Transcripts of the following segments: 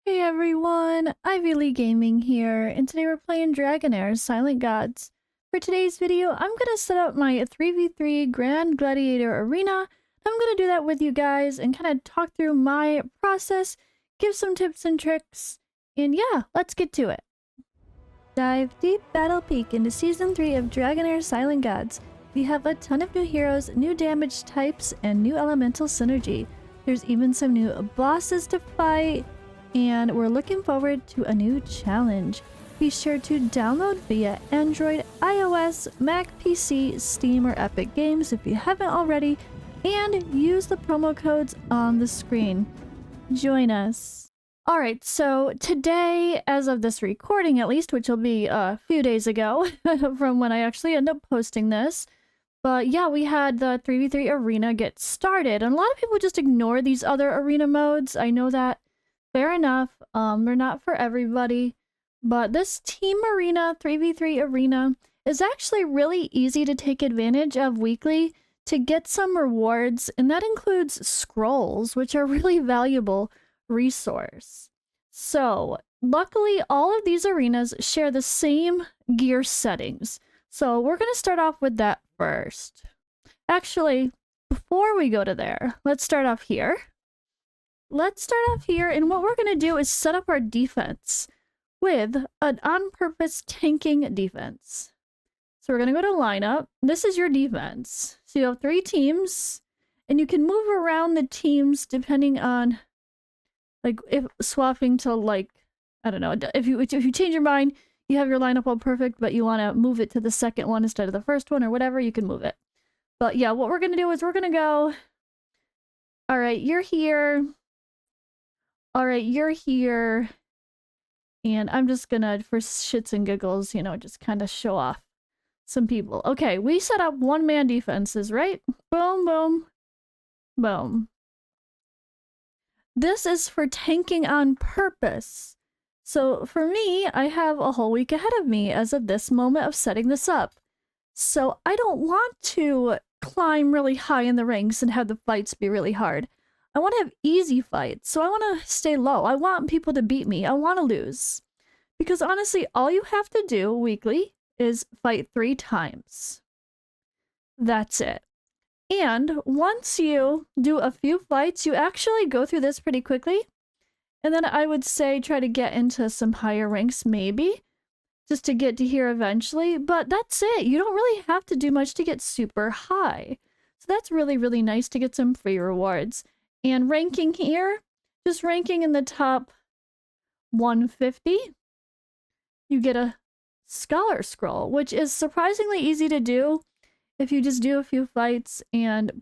Hey everyone, Ivy Lee Gaming here, and today we're playing Dragonheir Silent Gods. For today's video, I'm going to set up my 3v3 Grand Gladiator Arena. I'm going to do that with you guys and kind of talk through my process, give some tips and tricks, and yeah, let's get to it. Dive deep battle peek into Season 3 of Dragonheir Silent Gods. We have a ton of new heroes, new damage types, and new elemental synergy. There's even some new bosses to fight, and we're looking forward to a new challenge. Be sure to download via Android, iOS, Mac, PC, Steam, or Epic Games if you haven't already, and use the promo codes on the screen. Join us. Alright, so today, as of this recording at least, which will be a few days ago from when I actually end up posting this, but yeah, we had the 3v3 arena get started, and a lot of people just ignore these other arena modes. I know that. Fair enough, they're not for everybody, but this team arena, 3v3 arena, is actually really easy to take advantage of weekly to get some rewards, and that includes scrolls, which are really valuable resource. So, luckily, all of these arenas share the same gear settings, so we're going to start off with that first. Actually, before we go to there, let's start off here. And what we're going to do is set up our defense with an on-purpose tanking defense. So we're going to go to lineup. This is your defense. So you have 3 teams, and you can move around the teams depending on, like, if swapping to, like, I don't know, if you change your mind, you have your lineup all perfect, but you want to move it to the second one instead of the first one or whatever, you can move it. But yeah, what we're going to do is we're going to go, all right, you're here. Alright, you're here, and I'm just gonna, for shits and giggles, you know, just kind of show off some people. Okay, we set up one-man defenses, right? Boom, boom, boom. This is for tanking on purpose. So for me, I have a whole week ahead of me as of this moment of setting this up. So I don't want to climb really high in the ranks and have the fights be really hard. I want to have easy fights, so I want to stay low. I want people to beat me. I want to lose. Because honestly, all you have to do weekly is fight 3 times. That's it. And once you do a few fights, you actually go through this pretty quickly. And then I would say try to get into some higher ranks, maybe, just to get to here eventually. But that's it. You don't really have to do much to get super high. So that's really, really nice to get some free rewards. And ranking here, just ranking in the top 150, you get a scholar scroll, which is surprisingly easy to do if you just do a few fights and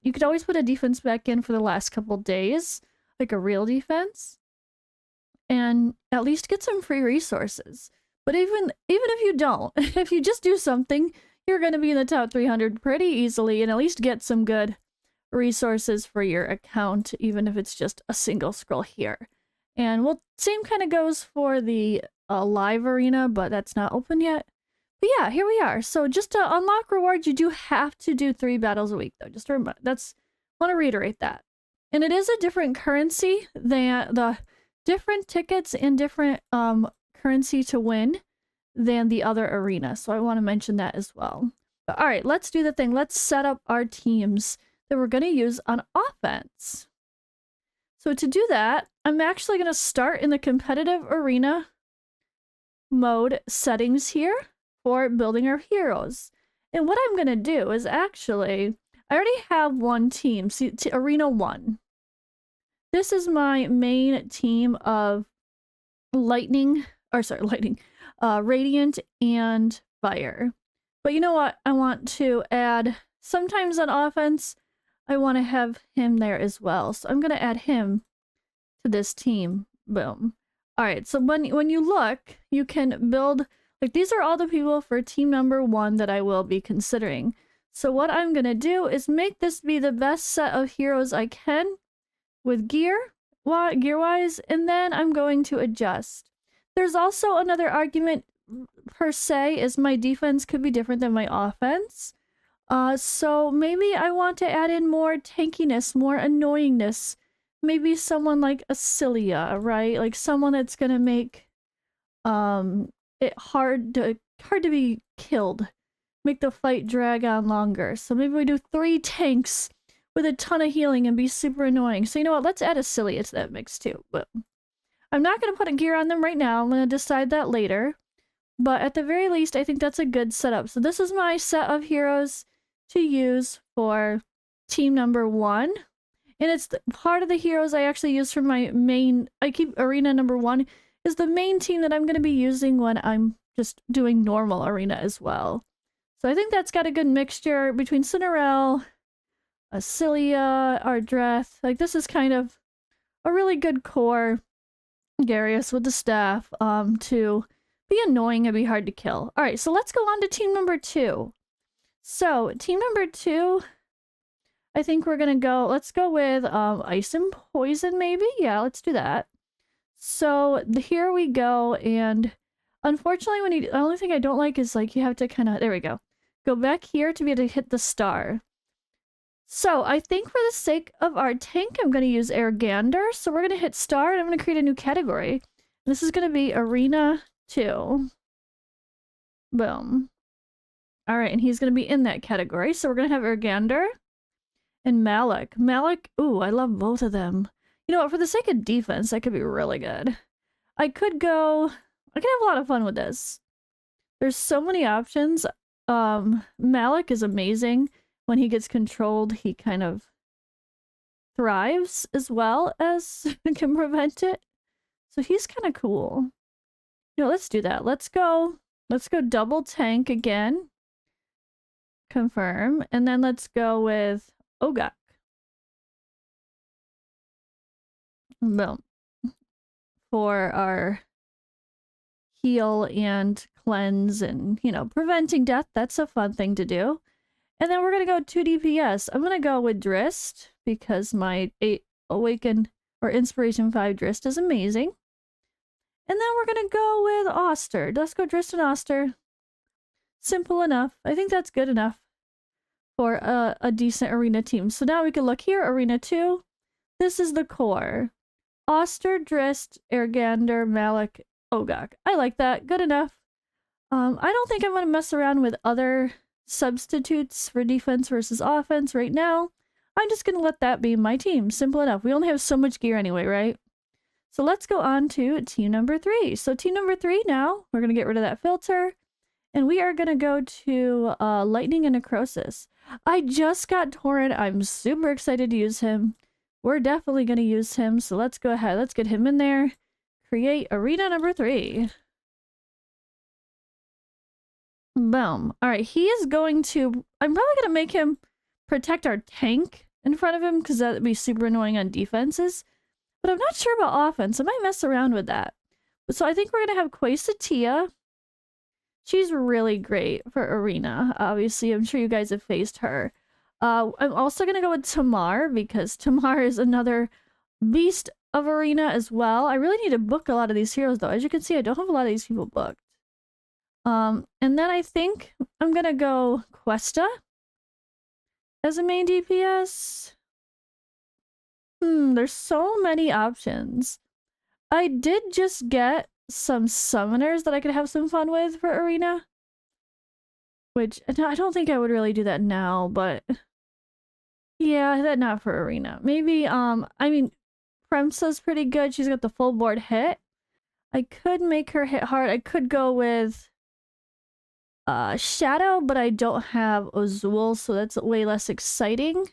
you could always put a defense back in for the last couple days, like a real defense, and at least get some free resources. But even if you don't, if you just do something, you're going to be in the top 300 pretty easily and at least get some good resources for your account, even if it's just a single scroll here. And well, same kind of goes for the live arena, but that's not open yet. But yeah, here we are. So just to unlock rewards, you do have to do 3 battles a week, though. Just to remember, want to reiterate that. And it is a different currency than the different tickets and different currency to win than the other arena. So I want to mention that as well. But all right, let's do the thing. Let's set up our teams that we're going to use on offense. So to do that, I'm actually going to start in the competitive arena mode settings here for building our heroes. And what I'm going to do is actually, I already have one team, see, Arena 1. This is my main team of Radiant and Fire. But you know what? I want to add, sometimes on offense, I want to have him there as well. So I'm going to add him to this team. Boom. All right. So when you look, you can build, like, these are all the people for team number 1 that I will be considering. So what I'm going to do is make this be the best set of heroes I can with gear-wise, and then I'm going to adjust. There's also another argument per se is my defense could be different than my offense. So maybe I want to add in more tankiness, more annoyingness, maybe someone like a Cilia, right? Like someone that's gonna make it hard to be killed. Make the fight drag on longer. So maybe we do 3 tanks with a ton of healing and be super annoying. So you know what? Let's add a Cilia to that mix too. But I'm not gonna put a gear on them right now. I'm gonna decide that later. But at the very least, I think that's a good setup. So this is my set of heroes to use for team number 1. And it's part of the heroes I actually use for my main... I keep arena number 1 is the main team that I'm going to be using when I'm just doing normal arena as well. So I think that's got a good mixture between Cinderelle, Cilia, Ardreth. Like this is kind of a really good core. Garius with the staff to be annoying and be hard to kill. All right, so let's go on to team number 2. So team number 2, I think we're gonna go. Let's go with ice and poison, maybe. Yeah, let's do that. So here we go, and unfortunately, when you, the only thing I don't like is like you have to kind of there we go back here to be able to hit the star. So I think for the sake of our tank, I'm going to use Ergander. So we're going to hit star, and I'm going to create a new category. This is going to be Arena 2. Boom. All right, and he's going to be in that category. So we're going to have Ergander and Malik. Malik, ooh, I love both of them. You know what? For the sake of defense, that could be really good. I could have a lot of fun with this. There's so many options. Malik is amazing. When he gets controlled, he kind of thrives as well as can prevent it. So he's kind of cool. You know, let's do that. Let's go double tank again. Confirm. And then let's go with Ogak. Boom. For our heal and cleanse and, you know, preventing death. That's a fun thing to do. And then we're going to go 2 DPS. I'm going to go with Drist because my 8 Awaken or Inspiration 5 Drist is amazing. And then we're going to go with Oster. Let's go Drist and Oster. Simple enough. I think that's good enough for a decent arena team. So now we can look here, Arena 2. This is the core. Oster, Drist, Ergander, Malik, Ogak. I like that. Good enough. I don't think I'm going to mess around with other substitutes for defense versus offense right now. I'm just going to let that be my team. Simple enough. We only have so much gear anyway, right? So let's go on to team number 3. So team number 3 now, we're going to get rid of that filter. And we are going to go to Lightning and Necrosis. I just got Torrent. I'm super excited to use him. We're definitely going to use him. So let's go ahead. Let's get him in there. Create arena number 3. Boom. All right, he is going to... I'm probably going to make him protect our tank in front of him because that would be super annoying on defenses. But I'm not sure about offense. I might mess around with that. So I think we're going to have Quasatia. She's really great for arena. Obviously, I'm sure you guys have faced her. I'm also going to go with Tamar because Tamar is another beast of arena as well. I really need to book a lot of these heroes though. As you can see, I don't have a lot of these people booked. And then I think I'm gonna go Questa as a main DPS. There's so many options. I did just get some summoners that I could have some fun with for arena. Which, I don't think I would really do that now, but... Yeah, that not for arena. Maybe, I mean, Premsa's pretty good. She's got the full board hit. I could make her hit hard. I could go with... Shadow, but I don't have Azul, so that's way less exciting.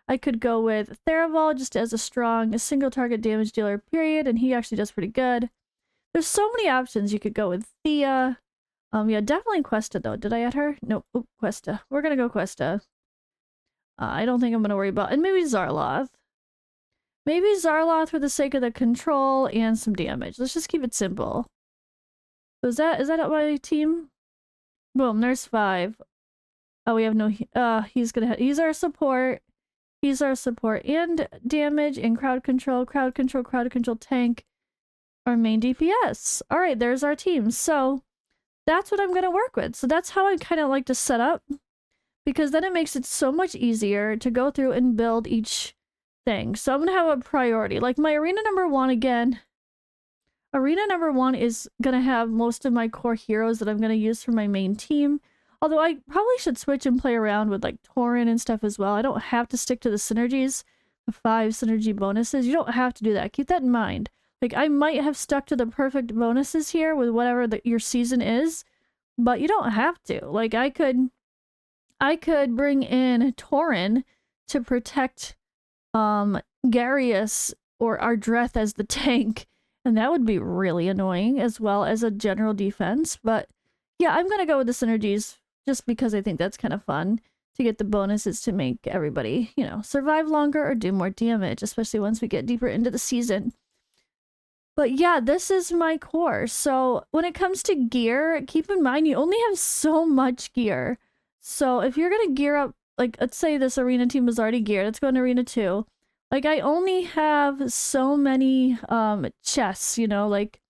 I could go with Theraval just as a single target damage dealer, period, and he actually does pretty good. There's so many options. You could go with Thea. Yeah, definitely Questa, though. Did I add her? Nope. Oh, Questa. We're gonna go Questa. I don't think I'm gonna worry about... And maybe Zarloth. Maybe Zarloth for the sake of the control and some damage. Let's just keep it simple. So is that my team? Boom, Nurse 5. Oh, we have no... he's our support. He's our support and damage and crowd control tank. Our main DPS. Alright, there's our team. So, that's what I'm going to work with. So that's how I kind of like to set up. Because then it makes it so much easier to go through and build each things. So I'm gonna have a priority. Like my arena number 1 again. Arena number 1 is gonna have most of my core heroes that I'm gonna use for my main team. Although I probably should switch and play around with like Tauren and stuff as well. I don't have to stick to the synergies, the 5 synergy bonuses. You don't have to do that. Keep that in mind. Like I might have stuck to the perfect bonuses here with whatever your season is, but you don't have to. Like I could bring in Tauren to protect Garius or Ardreth as the tank, and that would be really annoying, as well as a general defense. But yeah, I'm gonna go with the synergies just because I think that's kind of fun to get the bonuses to make everybody, you know, survive longer or do more damage, especially once we get deeper into the season. But yeah, this is my core. So when it comes to gear, keep in mind you only have so much gear. So if you're gonna gear up, like let's say this arena team was already geared, let's go into arena 2. Like I only have so many chests, you know, like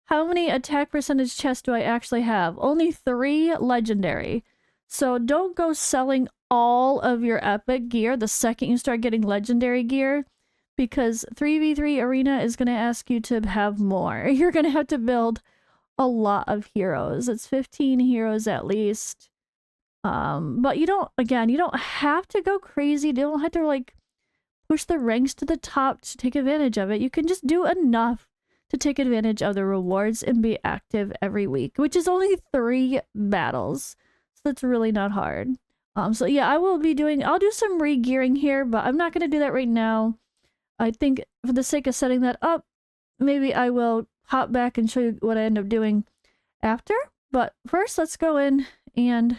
how many attack percentage chests do I actually have? Only 3 legendary. So don't go selling all of your epic gear the second you start getting legendary gear, because 3v3 arena is going to ask you to have more. You're going to have to build a lot of heroes. It's 15 heroes at least. But you don't have to go crazy. You don't have to like push the ranks to the top to take advantage of it. You can just do enough to take advantage of the rewards and be active every week, which is only 3 battles. So that's really not hard. So yeah, I'll do some re-gearing here, but I'm not going to do that right now. I think for the sake of setting that up, maybe I will hop back and show you what I end up doing after. But first, let's go in and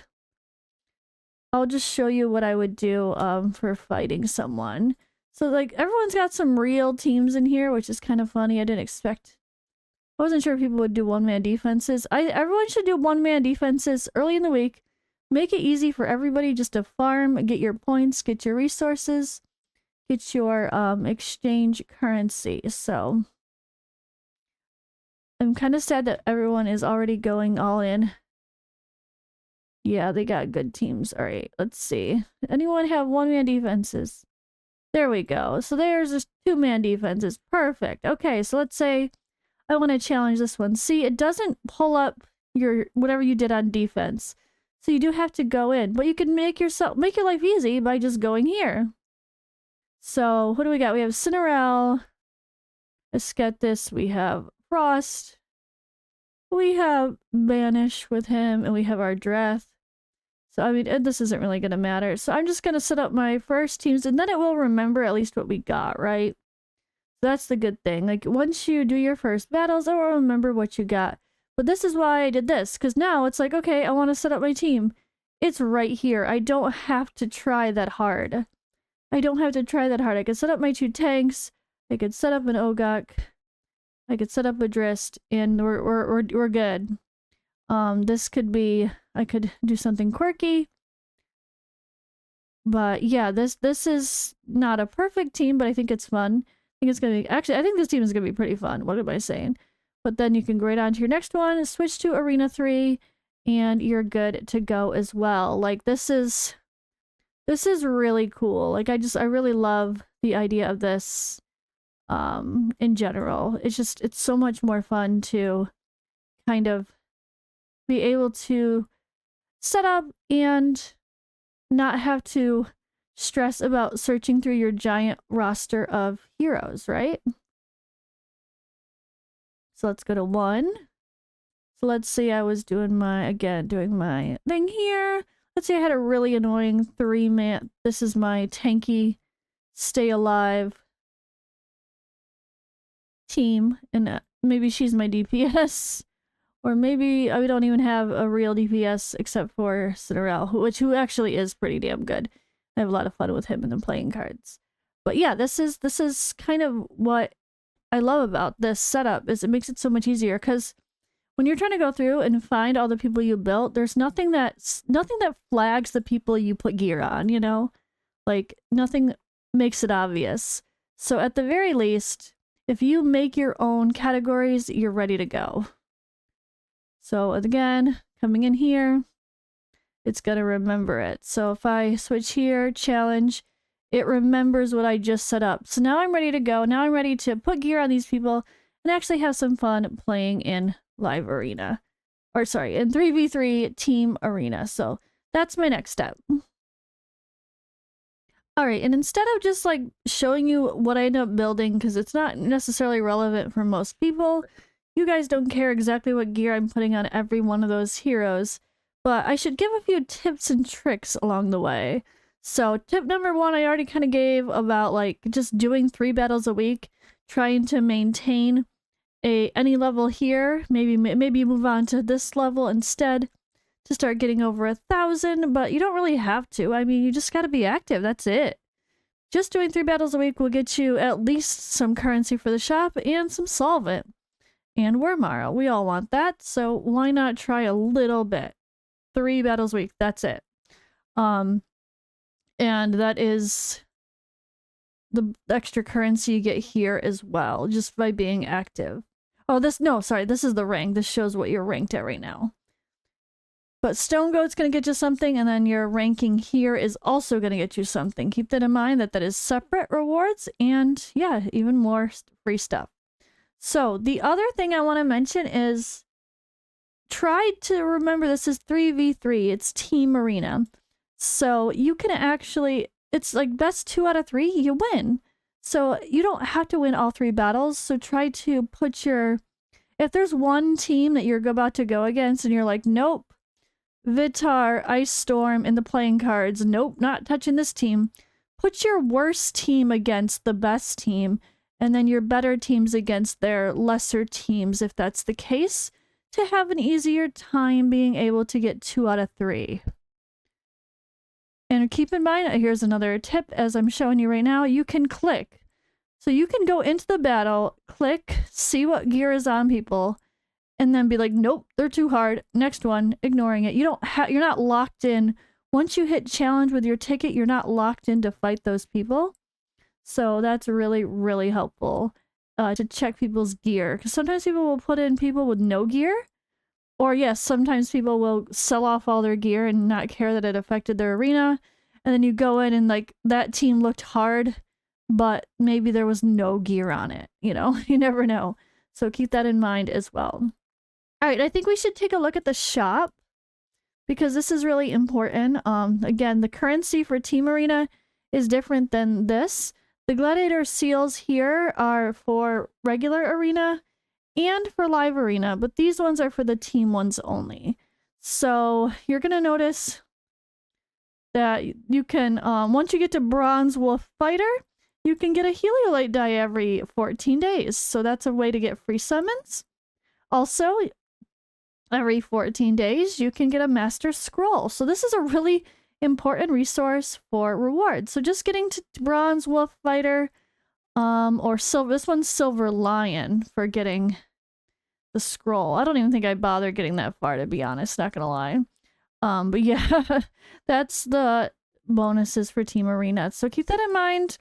I'll just show you what I would do for fighting someone. So like everyone's got some real teams in here, which is kind of funny. I wasn't sure if people would do one-man defenses. Everyone should do one-man defenses early in the week. Make it easy for everybody just to farm, get your points, get your resources, get your exchange currency. So I'm kind of sad that everyone is already going all in. Yeah, they got good teams. All right, let's see. Anyone have one-man defenses? There we go. So there's just 2-man defenses. Perfect. Okay, so let's say I want to challenge this one. See, it doesn't pull up your whatever you did on defense. So you do have to go in, but you can make your life easy by just going here. So what do we got? We have Cinderella, Ascetus, we have Frost, we have Banish with him, and we have our Ardreth. So, I mean, this isn't really going to matter. So I'm just going to set up my first teams, and then it will remember at least what we got, right? That's the good thing. Like, once you do your first battles, it will remember what you got. But this is why I did this, because now it's like, okay, I want to set up my team. It's right here. I don't have to try that hard. I could set up my 2 tanks. I could set up an Ogok. I could set up a Drist, and we're good. This could be, I could do something quirky. But yeah, this is not a perfect team, but I think it's fun. I think it's gonna be, actually, I think this team is gonna be pretty fun. What am I saying? But then you can go right on to your next one, switch to Arena 3, and you're good to go as well. Like, this is really cool. Like, I really love the idea of this, in general. It's so much more fun to kind of be able to set up and not have to stress about searching through your giant roster of heroes, right? So let's go to 1. So let's say I was doing my thing here. Let's say I had a really annoying 3-man. This is my tanky, stay alive team, and maybe she's my DPS. Or maybe I don't even have a real DPS except for Cinderella, who actually is pretty damn good. I have a lot of fun with him and the playing cards. But yeah, this is kind of what I love about this setup, is it makes it so much easier, because when you're trying to go through and find all the people you built, there's nothing that flags the people you put gear on, you know? Like, nothing makes it obvious. So at the very least, if you make your own categories, you're ready to go. So again, coming in here, it's going to remember it. So if I switch here, challenge, it remembers what I just set up. So now I'm ready to go. Now I'm ready to put gear on these people and actually have some fun playing in live arena. Or sorry, in 3v3 team arena. So that's my next step. All right, and instead of just like showing you what I end up building, because it's not necessarily relevant for most people, you guys don't care exactly what gear I'm putting on every one of those heroes, but I should give a few tips and tricks along the way. So tip number 1, I already kind of gave about like just doing 3 battles a week, trying to maintain any level here, maybe move on to this level instead to start getting over 1,000, but you don't really have to. I mean, you just gotta be active, that's it. Just doing 3 battles a week will get you at least some currency for the shop and some solvent. And Wormara, we all want that, so why not try a little bit? 3 battles a week, that's it. And that is the extra currency you get here as well, just by being active. Oh, this is the rank. This shows what you're ranked at right now. But Stone Goat's going to get you something, and then your ranking here is also going to get you something. Keep that in mind, that is separate rewards, and yeah, even more free stuff. So the other thing I want to mention is try to remember this is 3v3. It's team arena. So you can actually, it's like best 2 out of 3, you win. So you don't have to win all 3 battles. So try to put if there's one team that you're about to go against and you're like, nope, Vitar, Ice Storm, and the playing cards, nope, not touching this team. Put your worst team against the best team, and then your better teams against their lesser teams, if that's the case, to have an easier time being able to get 2 out of 3. And keep in mind, here's another tip as I'm showing you right now, you can click. So you can go into the battle, click, see what gear is on people, and then be like, nope, they're too hard. Next one, ignoring it. You're not locked in. Once you hit challenge with your ticket, you're not locked in to fight those people. So that's really, really helpful to check people's gear. Because sometimes people will put in people with no gear. Or yes, sometimes people will sell off all their gear and not care that it affected their arena. And then you go in and like that team looked hard, but maybe there was no gear on it. You know, you never know. So keep that in mind as well. All right, I think we should take a look at the shop because this is really important. Again, the currency for Team Arena is different than this. The Gladiator seals here are for regular arena and for live arena, but these ones are for the team ones only. So you're going to notice that you can, once you get to Bronze Wolf Fighter, you can get a Heliolite die every 14 days. So that's a way to get free summons. Also, every 14 days, you can get a Master Scroll. So this is a really important resource for rewards. So just getting to Bronze Wolf Fighter, or Silver, this one's Silver Lion for getting the scroll. I don't even think I bothered getting that far, to be honest, not gonna lie. But yeah, that's the bonuses for Team Arena. So keep that in mind.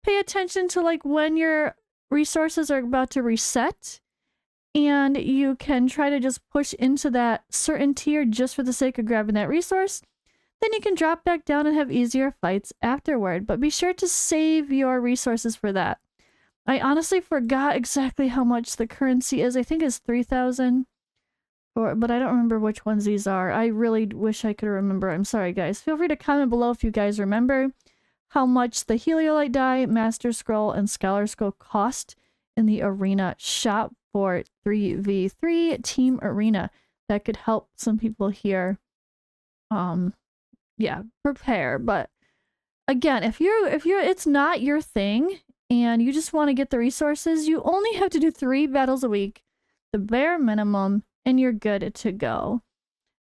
Pay attention to like when your resources are about to reset. And you can try to just push into that certain tier just for the sake of grabbing that resource. Then you can drop back down and have easier fights afterward. But be sure to save your resources for that. I honestly forgot exactly how much the currency is. I think it's 3,000. But I don't remember which ones these are. I really wish I could remember. I'm sorry, guys. Feel free to comment below if you guys remember how much the Heliolite die, Master Scroll, and Scholar Scroll cost in the Arena shop for 3v3 Team Arena. That could help some people here yeah, prepare. But again, if it's not your thing and you just want to get the resources, you only have to do 3 battles a week, the bare minimum, and you're good to go.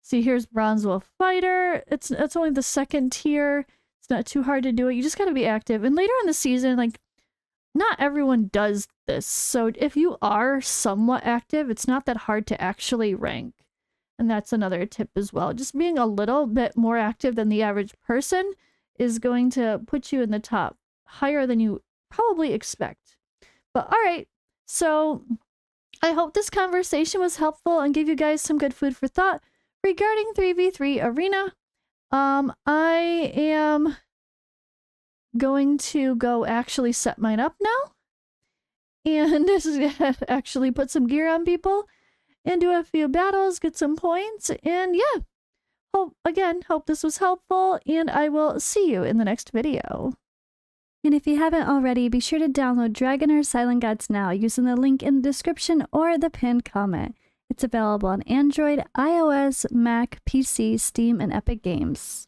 See, here's Bronze Wolf Fighter. It's only the 2nd tier. It's not too hard to do it. You just got to be active. And later in the season, like, not everyone does this. So if you are somewhat active, it's not that hard to actually rank. And that's another tip as well. Just being a little bit more active than the average person is going to put you in the top higher than you probably expect. But all right, so I hope this conversation was helpful and gave you guys some good food for thought regarding 3v3 Arena. I am going to go actually set mine up now. And actually put some gear on people and do a few battles, get some points, and yeah. Hope this was helpful, and I will see you in the next video. And if you haven't already, be sure to download Dragonheir Silent Guides now using the link in the description or the pinned comment. It's available on Android, iOS, Mac, PC, Steam, and Epic Games.